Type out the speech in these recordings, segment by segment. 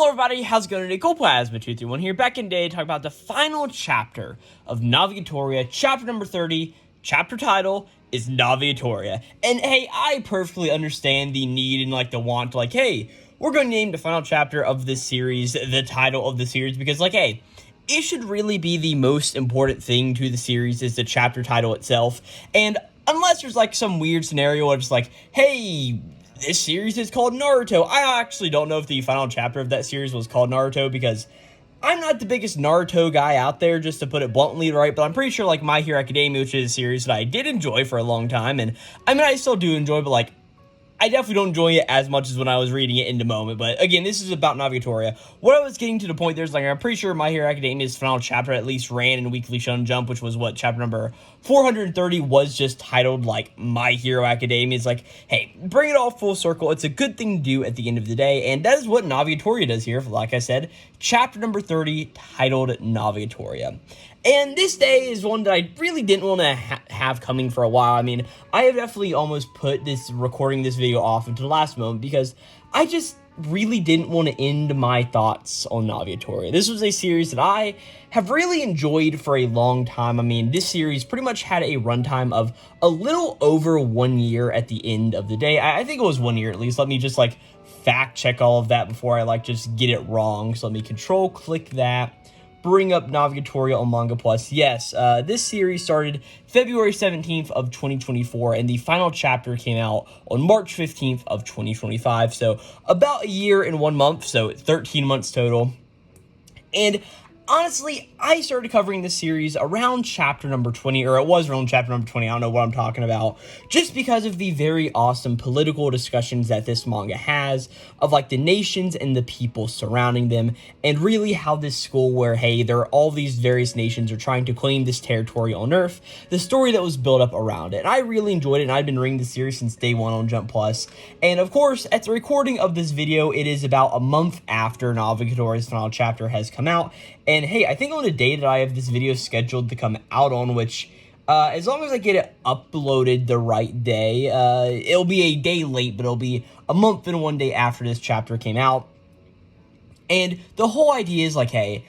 Hello everybody, how's it going today? Glowplasma231 here, back in today to talk about the final chapter of Navigatoria, chapter number 30, chapter title is Navigatoria. And hey, I perfectly understand the need and the want, hey, we're going to name the final chapter of this series the title of the series, because hey, it should really be the most important thing to the series is the chapter title itself. And unless there's some weird scenario where it's hey, this series is called Naruto. I actually don't know if the final chapter of that series was called Naruto, because I'm not the biggest Naruto guy out there, just to put it bluntly, right? But I'm pretty sure My Hero Academia, which is a series that I did enjoy for a long time, and I mean, I still do enjoy, but I definitely don't enjoy it as much as when I was reading it in the moment. But again, this is about Navigatoria. What I was getting to the point there is I'm pretty sure My Hero Academia's final chapter at least ran in Weekly Shonen Jump, which was what, chapter number 430 was just titled My Hero Academia. It's hey, bring it all full circle. It's a good thing to do at the end of the day, and that is what Navigatoria does here. Like I said, chapter number 30 titled Navigatoria. And this day is one that I really didn't want to have coming for a while. I mean, I have definitely almost put recording this video off until the last moment, because I just really didn't want to end my thoughts on Navigatoria. This was a series that I have really enjoyed for a long time. I mean, this series pretty much had a runtime of a little over 1 year at the end of the day. I think it was 1 year at least. Let me just fact check all of that before I just get it wrong. So let me control click that. Bring up Navigatoria on Manga Plus. Yes, this series started February 17th of 2024, and the final chapter came out on March 15th of 2025. So about a year and 1 month, so 13 months total. And honestly, I started covering this series around chapter number 20, or it was around chapter number 20, I don't know what I'm talking about, just because of the very awesome political discussions that this manga has, of the nations and the people surrounding them, and really how this school where, hey, there are all these various nations are trying to claim this territory on Earth, the story that was built up around it. And I really enjoyed it, and I've been reading the series since day one on Jump Plus. And of course, at the recording of this video, it is about a month after Navigatoria's final chapter has come out. And hey, I think on the day that I have this video scheduled to come out on, which, as long as I get it uploaded the right day, it'll be a day late, but it'll be a month and 1 day after this chapter came out. And the whole idea is hey,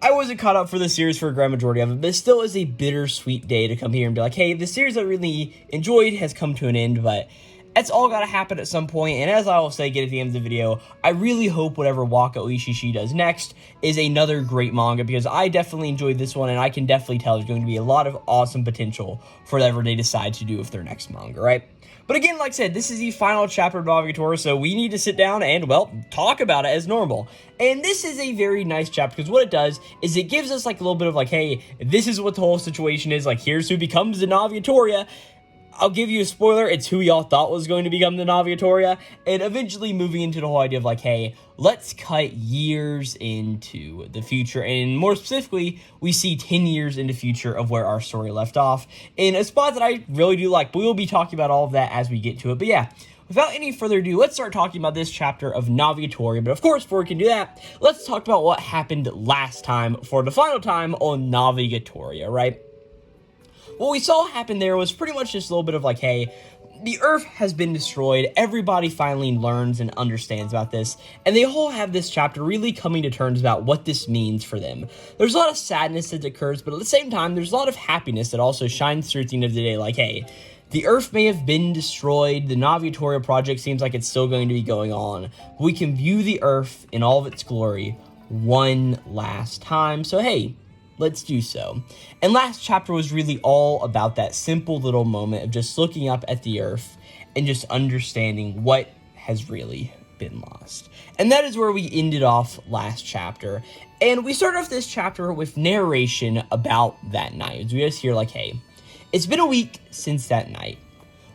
I wasn't caught up for the series for a grand majority of it, but it still is a bittersweet day to come here and be hey, the series I really enjoyed has come to an end, but it's all got to happen at some point. And as I will say again at the end of the video, I really hope whatever Waka Oishishi does next is another great manga, because I definitely enjoyed this one, and I can definitely tell there's going to be a lot of awesome potential for whatever they decide to do with their next manga, right? But again, like I said, this is the final chapter of Navigatoria, so we need to sit down and, well, talk about it as normal. And this is a very nice chapter, because what it does is it gives us a little bit of hey, this is what the whole situation is, here's who becomes the Navigatoria. I'll give you a spoiler, it's who y'all thought was going to become the Navigatoria, and eventually moving into the whole idea of hey, let's cut years into the future, and more specifically, we see 10 years in the future of where our story left off, in a spot that I really do like. But we will be talking about all of that as we get to it. But yeah, without any further ado, let's start talking about this chapter of Navigatoria. But of course, before we can do that, let's talk about what happened last time for the final time on Navigatoria, right? What we saw happen there was pretty much just a little bit of hey, the Earth has been destroyed, everybody finally learns and understands about this, and they all have this chapter really coming to terms about what this means for them. There's a lot of sadness that occurs, but at the same time, there's a lot of happiness that also shines through at the end of the day, hey, the Earth may have been destroyed, the Navigatoria project seems like it's still going to be going on, but we can view the Earth in all of its glory one last time, so hey, let's do so. And last chapter was really all about that simple little moment of just looking up at the Earth and just understanding what has really been lost. And that is where we ended off last chapter. And we start off this chapter with narration about that night. We just hear hey, it's been a week since that night.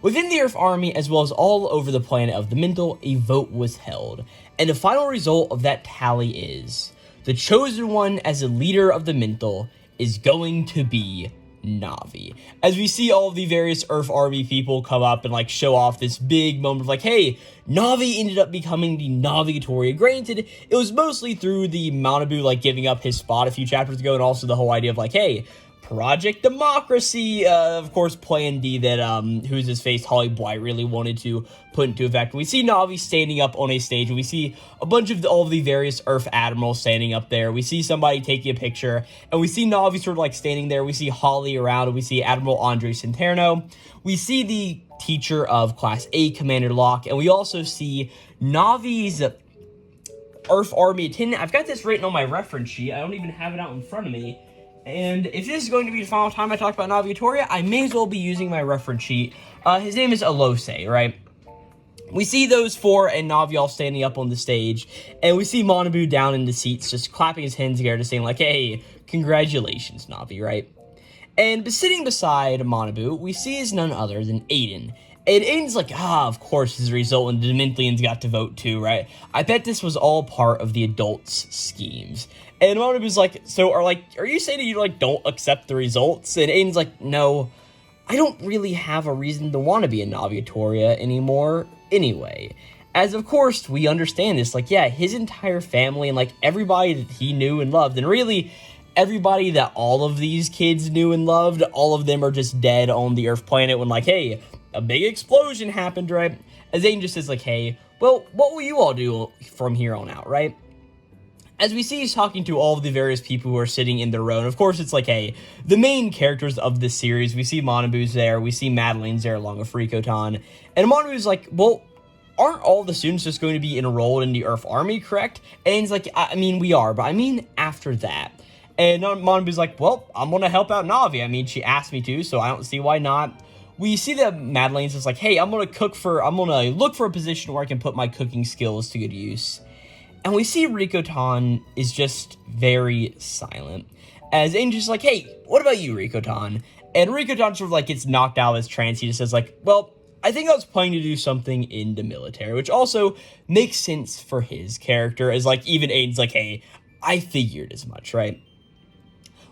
Within the Earth Army, as well as all over the planet of the Mental, a vote was held. And the final result of that tally is the chosen one as a leader of the Mental is going to be Navi. As we see all of the various Earth Army people come up and show off this big moment of hey, Navi ended up becoming the Navigatoria. Granted, it was mostly through the Manabu giving up his spot a few chapters ago, and also the whole idea of hey, Project Democracy, of course, Plan D that, who's his face, Holly Blight really wanted to put into effect. We see Navi standing up on a stage, and we see a bunch of all of the various Earth admirals standing up there. We see somebody taking a picture, and we see Navi sort of like standing there. We see Holly around, and we see Admiral Andre Centeno. We see the teacher of Class A, Commander Locke, and we also see Navi's Earth Army attendant. I've got this written on my reference sheet. I don't even have it out in front of me. And if this is going to be the final time I talk about Navigatoria, I may as well be using my reference sheet. His name is Alose, right? We see those four and Navi all standing up on the stage, and we see Manabu down in the seats just clapping his hands together, just saying like, hey, congratulations, Navi, right? And sitting beside Manabu, we see is none other than Aiden. And Aiden's like, of course, as a result, when the Dementians got to vote too, right? I bet this was all part of the adults' schemes. And Manabu's like, so are you saying that you don't accept the results? And Aiden's like, no, I don't really have a reason to want to be in Navigatoria anymore anyway. As of course, we understand this, his entire family and everybody that he knew and loved, and really everybody that all of these kids knew and loved, all of them are just dead on the Earth planet when hey, a big explosion happened, right? As Aiden just says hey, well, what will you all do from here on out, right? As we see, he's talking to all of the various people who are sitting in their row. And of course, it's hey, the main characters of this series. We see Manabu's there. We see Madeleine's there along with Rikotan. And Manabu's well, aren't all the students just going to be enrolled in the Earth Army, correct? And he's I mean, we are, but I mean after that. And Manabu's well, I'm going to help out Navi. I mean, she asked me to, so I don't see why not. We see that Madeleine's just hey, I'm going to look for a position where I can put my cooking skills to good use. And we see Rikotan is just very silent. As Angel's hey, what about you, Rikotan? And Rikotan sort of gets knocked out of his trance. He just says well, I think I was planning to do something in the military, which also makes sense for his character, as even Aiden's hey, I figured as much, right?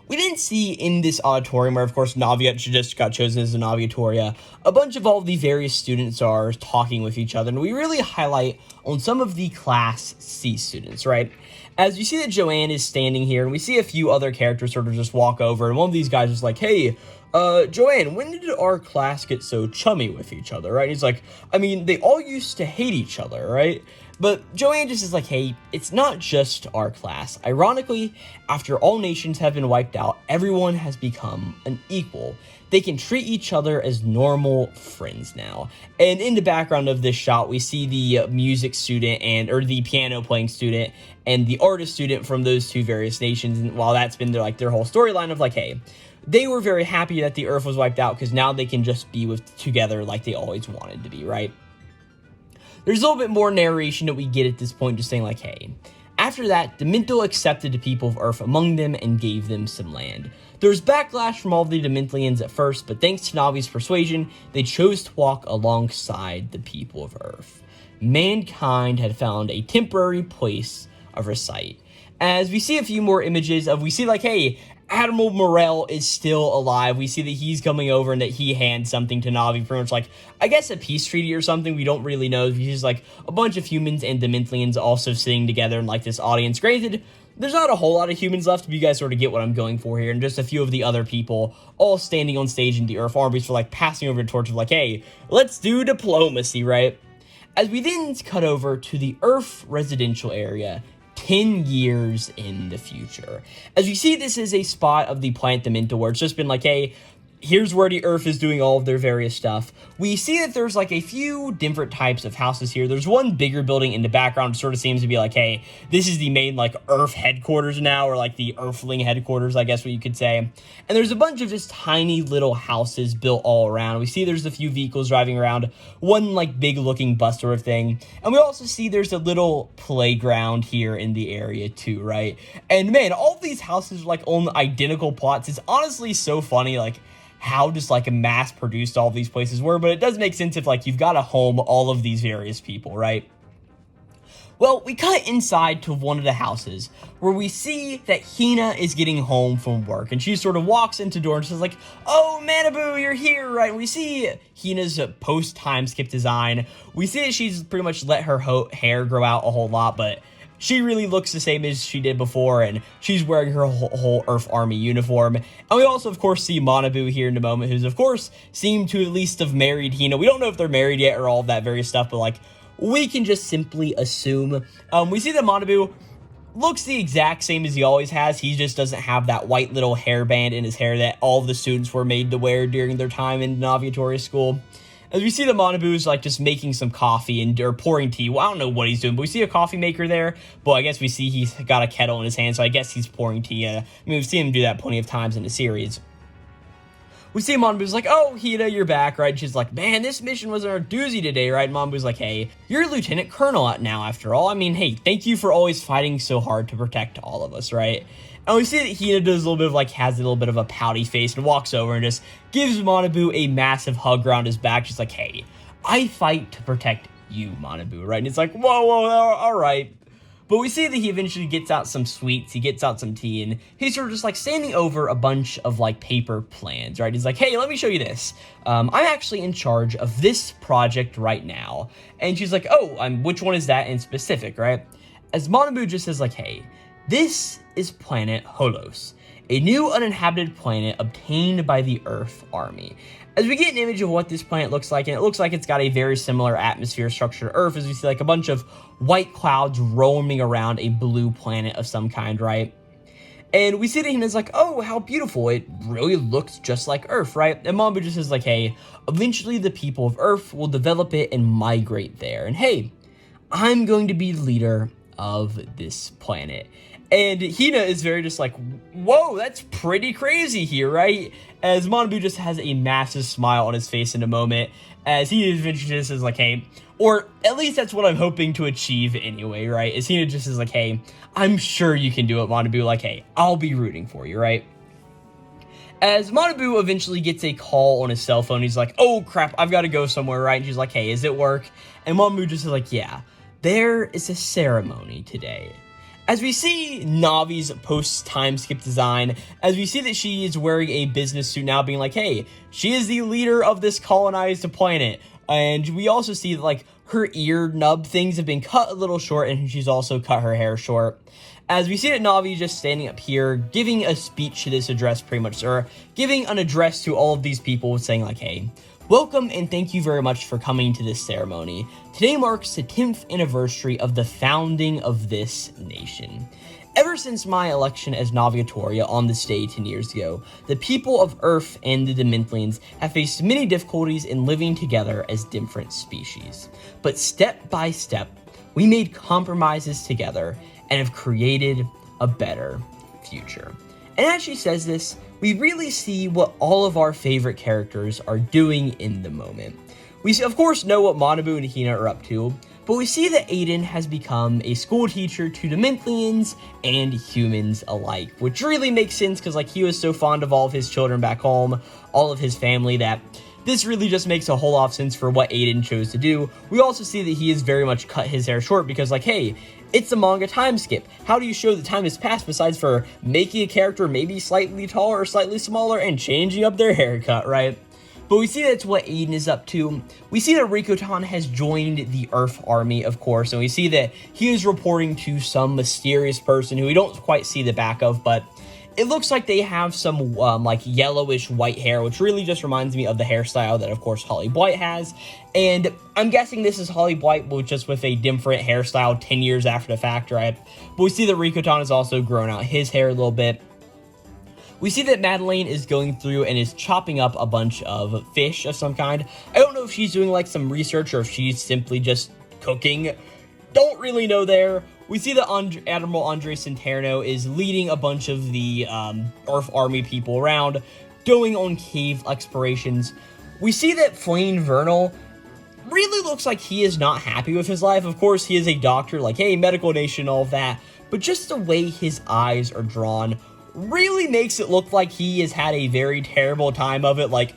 We then see in this auditorium where, of course, Navi just got chosen as a Navigatoria, a bunch of all the various students are talking with each other, and we really highlight on some of the Class C students, right? As you see that Joanne is standing here, and we see a few other characters sort of just walk over, and one of these guys is hey, Joanne, when did our class get so chummy with each other, right? And he's I mean, they all used to hate each other, right? But Joanne just is hey, it's not just our class. Ironically, after all nations have been wiped out, everyone has become an equal. They can treat each other as normal friends now. And in the background of this shot, we see the music student or the piano playing student and the artist student from those two various nations. And while that's been their whole storyline of hey, they were very happy that the Earth was wiped out because now they can just be together like they always wanted to be, right? There's a little bit more narration that we get at this point, just saying hey, after that, Demento accepted the people of Earth among them and gave them some land. There was backlash from all the Dementians at first, but thanks to Navi's persuasion, they chose to walk alongside the people of Earth. Mankind had found a temporary place of recite. As we see a few more images we see hey, Admiral Morel is still alive. We see that he's coming over and that he hands something to Navi, pretty much I guess a peace treaty or something. We don't really know. He's a bunch of humans and Dementians also sitting together in this audience. Granted, there's not a whole lot of humans left, but you guys sort of get what I'm going for here. And just a few of the other people all standing on stage in the Earth armies for passing over the torch of hey, let's do diplomacy, right? As we then cut over to the Earth residential area, 10 years in the future. As you see, this is a spot of the planet Demento where it's just been hey, here's where the Earth is doing all of their various stuff. We see that there's a few different types of houses here. There's one bigger building in the background. It sort of seems to be hey, this is the main Earth headquarters now, or the Earthling headquarters, I guess what you could say. And there's a bunch of just tiny little houses built all around. We see there's a few vehicles driving around, one big looking bus sort of thing. And we also see there's a little playground here in the area too, right? And man, all of these houses are on identical plots. It's honestly so funny, how just mass produced all of these places were, but it does make sense if you've got to home all of these various people, right? Well, we cut inside to one of the houses where we see that Hina is getting home from work, and she sort of walks into the door and she's oh, Manabu, you're here, right? And we see Hina's post-time skip design. We see that she's pretty much let her hair grow out a whole lot, but she really looks the same as she did before, and she's wearing her whole Earth Army uniform. And we also, of course, see Manabu here in a moment, who's, of course, seemed to at least have married Hina. We don't know if they're married yet or all of that various stuff, but, like, we can just simply assume. We see that Manabu looks the exact same as he always has. He just doesn't have that white little hairband in his hair that all of the students were made to wear during their time in Navigatoria school. As we see that Manabu's like just making some coffee or pouring tea. Well, I don't know what he's doing, but we see a coffee maker there. But I guess we see he's got a kettle in his hand, so I guess he's pouring tea. I mean, we've seen him do that plenty of times in the series. We see Manabu's like, oh, Hina, you're back, right? And she's like, man, this mission was a doozy today, right? And Manabu's like, hey, you're a lieutenant colonel now, after all. I mean, hey, thank you for always fighting so hard to protect all of us, right? And we see that Hina does a little bit of, like, has a little bit of a pouty face and walks over and just gives Manabu a massive hug around his back. She's like, hey, I fight to protect you, Manabu, right? And it's like, whoa, all right. But we see that he eventually gets out some sweets, he gets out some tea, and he's sort of just, like, standing over a bunch of, like, paper plans, right? He's like, hey, let me show you this. I'm actually in charge of this project right now. And she's like, oh, which one is that in specific, right? As Manabu just says, like, hey, this is planet Holos, a new uninhabited planet obtained by the Earth Army. As we get an image of what this planet looks like, and it looks like it's got a very similar atmosphere structure to Earth, as we see like a bunch of white clouds roaming around a blue planet of some kind, right? And we see that Hina's like, oh, how beautiful, it really looks just like Earth, right? And Manabu just says like, hey, eventually the people of Earth will develop it and migrate there. And hey, I'm going to be the leader of this planet. And Hina is very just like, whoa, that's pretty crazy here, right? As Manabu just has a massive smile on his face in a moment, as he eventually just is like, hey, or at least that's what I'm hoping to achieve anyway, right? As Hina just is like, hey, I'm sure you can do it, Manabu, like, hey, I'll be rooting for you, right? As Manabu eventually gets a call on his cell phone, he's like, oh crap, I've got to go somewhere, right? And she's like, hey, is it work? And Manabu just is like, yeah, there is a ceremony today. As we see Navi's post-time skip design, as we see that she is wearing a business suit now, being like, hey, she is the leader of this colonized planet. And we also see that, like, her ear nub things have been cut a little short, and she's also cut her hair short. As we see that Navi just standing up here, giving a speech to this address, pretty much, or giving an address to all of these people, saying like, hey, welcome and thank you very much for coming to this ceremony. Today marks the 10th anniversary of the founding of this nation. Ever since my election as Navigatoria on this day 10 years ago, the people of Earth and the Dimentians have faced many difficulties in living together as different species. But step by step, we made compromises together and have created a better future. And as she says this, we really see what all of our favorite characters are doing in the moment. We, of course, know what Manabu and Hina are up to, but we see that Aiden has become a school teacher to Dimentians and humans alike, which really makes sense because, like, he was so fond of all of his children back home, all of his family, that this really just makes a whole lot of sense for what Aiden chose to do. We also see that he has very much cut his hair short because, like, hey, it's a manga time skip. How do you show that time has passed besides for making a character maybe slightly taller or slightly smaller and changing up their haircut, right? But we see that's what Aiden is up to. We see that Rikotan has joined the Earth Army, of course, and we see that he is reporting to some mysterious person who we don't quite see the back of, but it looks like they have some, like, yellowish white hair, which really just reminds me of the hairstyle that, of course, Holly Blight has. And I'm guessing this is Holly Blight, but just with a different hairstyle 10 years after the fact, right? But we see that Rikotan has also grown out his hair a little bit. We see that Madeleine is going through and is chopping up a bunch of fish of some kind. I don't know if she's doing, like, some research or if she's simply just cooking. Don't really know there. We see that Admiral Andre Centeno is leading a bunch of the Earth Army people around, going on cave explorations. We see that Flame Vernal really looks like he is not happy with his life. Of course, he is a doctor, like, hey, medical nation, all of that. But just the way his eyes are drawn really makes it look like he has had a very terrible time of it. Like,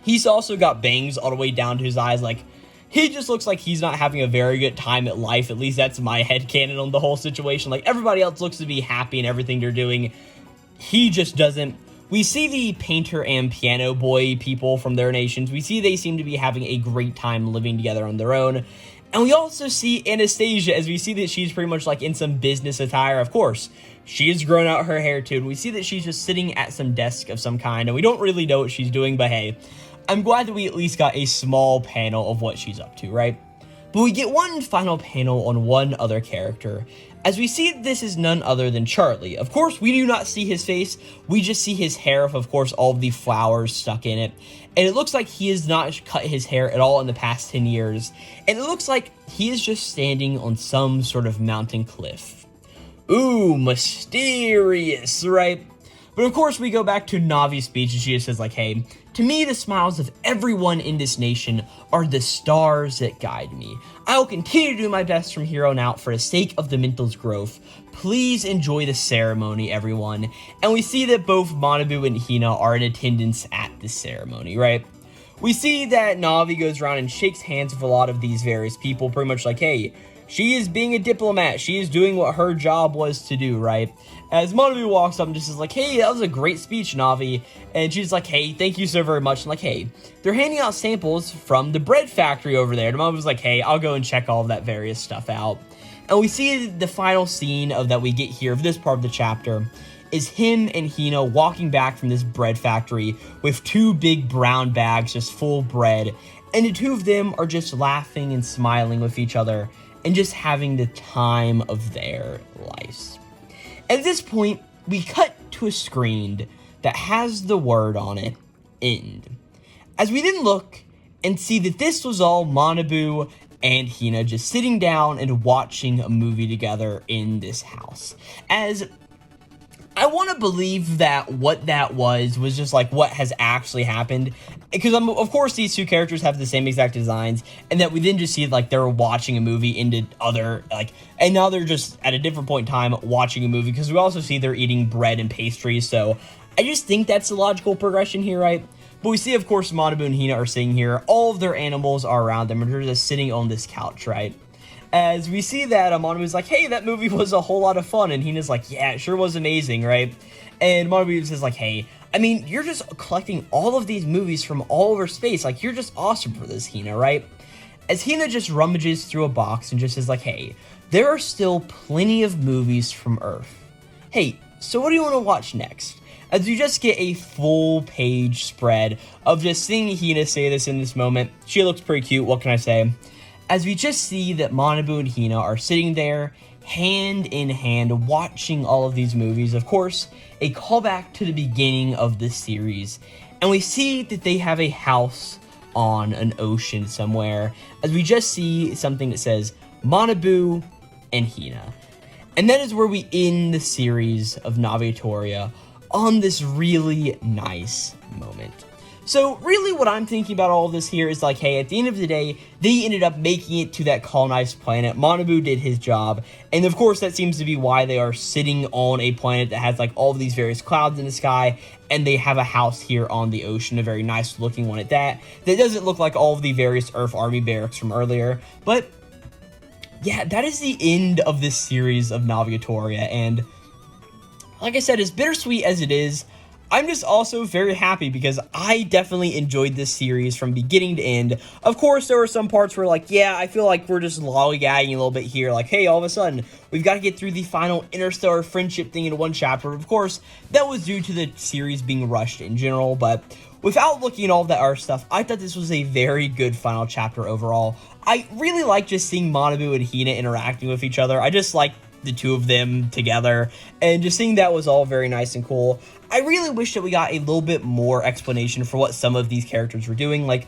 he's also got bangs all the way down to his eyes. Like, he just looks like he's not having a very good time at life. At least that's my headcanon on the whole situation. Like, everybody else looks to be happy in everything they're doing. He just doesn't. We see the painter and piano boy people from their nations. We see they seem to be having a great time living together on their own. And we also see Anastasia, as we see that she's pretty much like in some business attire. Of course, she has grown out her hair too, and we see that she's just sitting at some desk of some kind, and we don't really know what she's doing, but hey, I'm glad that we at least got a small panel of what she's up to, right? But we get one final panel on one other character, as we see this is none other than Charlie. Of course, we do not see his face, we just see his hair of course, all of the flowers stuck in it. And it looks like he has not cut his hair at all in the past 10 years. And it looks like he is just standing on some sort of mountain cliff. Ooh, mysterious, right? But of course, we go back to Navi's speech, and she just says like, hey, to me, the smiles of everyone in this nation are the stars that guide me. I will continue to do my best from here on out for the sake of the Mental's growth. Please enjoy the ceremony, everyone. And we see that both Manabu and Hina are in attendance at the ceremony, right? We see that Navi goes around and shakes hands with a lot of these various people, pretty much like, hey, she is being a diplomat. She is doing what her job was to do, right? As Manabu walks up and just is like, hey, that was a great speech, Navi. And she's like, hey, thank you so very much. And like, hey, they're handing out samples from the bread factory over there. And Manabu's like, hey, I'll go and check all of that various stuff out. And we see the final scene of that we get here of this part of the chapter is him and Hina walking back from this bread factory with two big brown bags just full of bread. And the two of them are just laughing and smiling with each other and just having the time of their lives. At this point, we cut to a screen that has the word on it, end. As we then look and see that this was all Manabu and Hina just sitting down and watching a movie together in this house. As I want to believe that what that was just like what has actually happened, because of course these two characters have the same exact designs, and that we then just see like they're watching a movie into other like, and now they're just at a different point in time watching a movie, because we also see they're eating bread and pastries. So I just think that's the logical progression here, right? But we see, of course, Manabu and Hina are sitting here. All of their animals are around them, and they're just sitting on this couch, right? As we see that, Manabu's like, hey, that movie was a whole lot of fun. And Hina's like, yeah, it sure was amazing, right? And Manabu says like, hey, I mean, you're just collecting all of these movies from all over space. Like, you're just awesome for this, Hina, right? As Hina just rummages through a box and just says like, hey, there are still plenty of movies from Earth. Hey, so what do you want to watch next? As you just get a full page spread of just seeing Hina say this in this moment. She looks pretty cute, what can I say? As we just see that Manabu and Hina are sitting there, hand in hand, watching all of these movies. Of course, a callback to the beginning of this series. And we see that they have a house on an ocean somewhere, as we just see something that says Manabu and Hina. And that is where we end the series of Navigatoria on this really nice moment. So really what I'm thinking about all of this here is like, hey, at the end of the day, they ended up making it to that colonized planet. Manabu did his job. And of course, that seems to be why they are sitting on a planet that has like all of these various clouds in the sky. And they have a house here on the ocean, a very nice looking one at that. That doesn't look like all of the various Earth Army barracks from earlier. But yeah, that is the end of this series of Navigatoria. And like I said, as bittersweet as it is, I'm just also very happy because I definitely enjoyed this series from beginning to end. Of course, there were some parts where, like, yeah, I feel like we're just lollygagging a little bit here. Like, hey, all of a sudden, we've got to get through the final interstellar friendship thing in one chapter. Of course, that was due to the series being rushed in general. But without looking at all of that other stuff, I thought this was a very good final chapter overall. I really like just seeing Manabu and Hina interacting with each other. I just like the two of them together, and just seeing that was all very nice and cool. I really wish that we got a little bit more explanation for what some of these characters were doing. Like,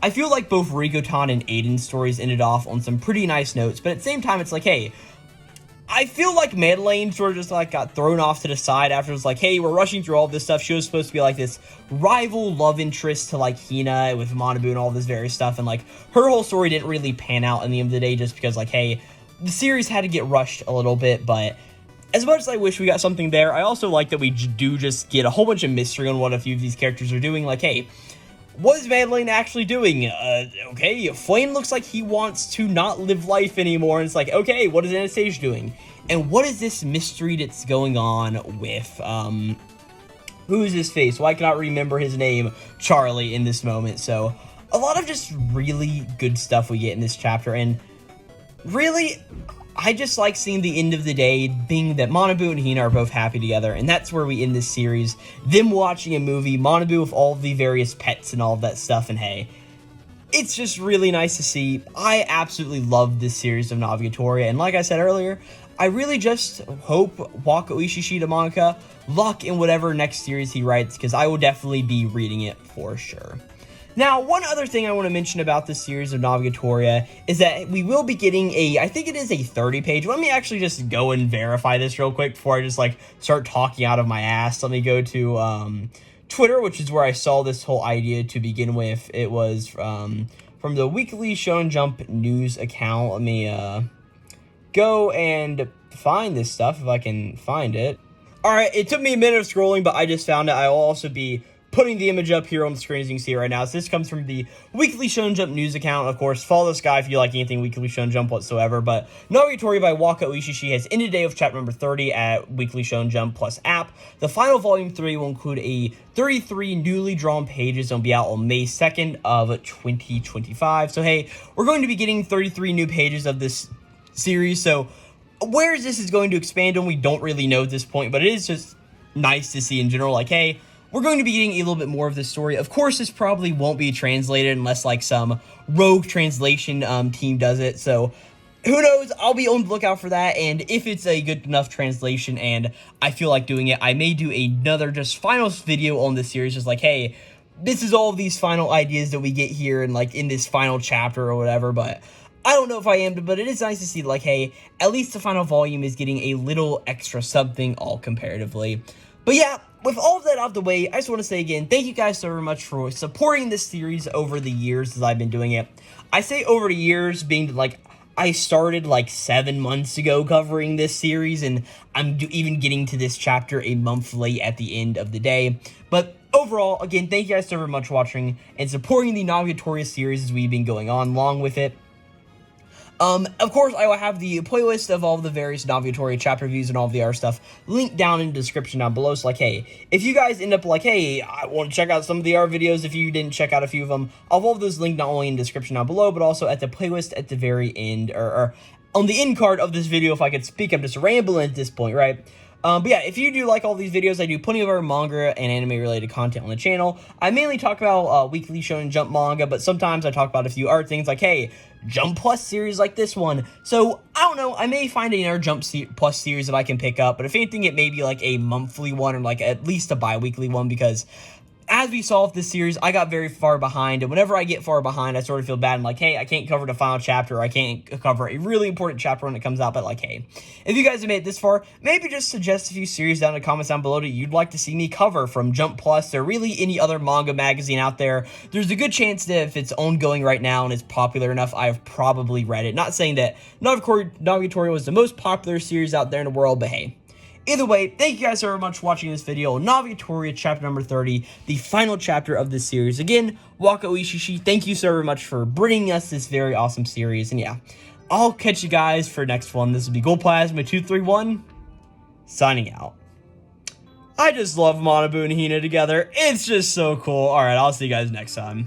I feel like both Rigotan and Aiden's stories ended off on some pretty nice notes, but at the same time, it's like, hey, I feel like Madeleine sort of just like got thrown off to the side after it was like, hey, we're rushing through all this stuff. She was supposed to be like this rival love interest to like Hina with Manabu and all this various stuff, and like her whole story didn't really pan out in the end of the day just because like, hey, the series had to get rushed a little bit. But as much as I wish we got something there, I also like that we do just get a whole bunch of mystery on what a few of these characters are doing. Like, hey, what is Madeleine actually doing? Okay, Flame looks like he wants to not live life anymore. And it's like, okay, what is Anastasia doing? And what is this mystery that's going on with, who is his face? Well, I cannot remember his name, Charlie, in this moment. So a lot of just really good stuff we get in this chapter. And really, I just like seeing the end of the day being that Manabu and Hina are both happy together, and that's where we end this series. Them watching a movie, Manabu with all the various pets and all of that stuff, and hey, it's just really nice to see. I absolutely love this series of Navigatoria, and like I said earlier, I really just hope Waka Ueshishi the manga luck in whatever next series he writes, because I will definitely be reading it for sure. Now, one other thing I want to mention about this series of Navigatoria is that we will be getting I think it is a 30-page. Let me actually just go and verify this real quick before I just, like, start talking out of my ass. Let me go to, Twitter, which is where I saw this whole idea to begin with. It was, from the Weekly Shonen Jump news account. Let me, go and find this stuff if I can find it. Alright, it took me a minute of scrolling, but I just found it. I will also be putting the image up here on the screen as you can see right now. So this comes from the Weekly Shonen Jump news account. Of course, follow this guy if you like anything Weekly Shonen Jump whatsoever. But Navigatoria by Waka Ueshishi has ended today with chapter number 30 at Weekly Shonen Jump plus app. The final volume 3 will include a 33 newly drawn pages and will be out on May 2nd of 2025. So hey, we're going to be getting 33 new pages of this series. So where this is going to expand on, we don't really know at this point, but it is just nice to see in general, like, hey, we're going to be getting a little bit more of this story. Of course, this probably won't be translated unless, like, some rogue translation team does it. So, who knows? I'll be on the lookout for that. And if it's a good enough translation and I feel like doing it, I may do another just final video on this series. Just like, hey, this is all of these final ideas that we get here and, like, in this final chapter or whatever. But I don't know if I am, but it is nice to see, like, hey, at least the final volume is getting a little extra something all comparatively. But yeah, with all of that out of the way, I just want to say again, thank you guys so very much for supporting this series over the years as I've been doing it. I say over the years being like, I started like 7 months ago covering this series, and I'm even getting to this chapter a month late at the end of the day. But overall, again, thank you guys so very much for watching and supporting the Navigatoria series as we've been going on along with it. Of course, I will have the playlist of all the various Navigatoria chapter reviews and all of the other stuff linked down in the description down below. So, like, hey, if you guys end up like, hey, I want to check out some of the other videos, if you didn't check out a few of them, I'll have all of those linked not only in the description down below, but also at the playlist at the very end, or on the end card of this video, if I could speak. I'm just rambling at this point, right? But yeah, if you do like all these videos, I do plenty of other manga and anime-related content on the channel. I mainly talk about Weekly Shonen Jump manga, but sometimes I talk about a few other things like, hey, Jump Plus series like this one. So, I don't know, I may find another Jump Plus series that I can pick up, but if anything, it may be like a monthly one or like at least a bi-weekly one, because as we saw with this series, I got very far behind, and whenever I get far behind, I sort of feel bad. I'm like, hey, I can't cover the final chapter, or I can't cover a really important chapter when it comes out, but like, hey, if you guys have made it this far, maybe just suggest a few series down in the comments down below that you'd like to see me cover from Jump Plus, or really any other manga magazine out there. There's a good chance that if it's ongoing right now and it's popular enough, I've probably read it. Not saying that Navigatoria was the most popular series out there in the world, but hey. Either way, thank you guys so very much for watching this video. Navigatoria chapter number 30, the final chapter of this series. Again, Waka Ueshishi, thank you so very much for bringing us this very awesome series. And yeah, I'll catch you guys for next one. This will be Glowplasma 231, signing out. I just love Manabu and Hina together. It's just so cool. Alright, I'll see you guys next time.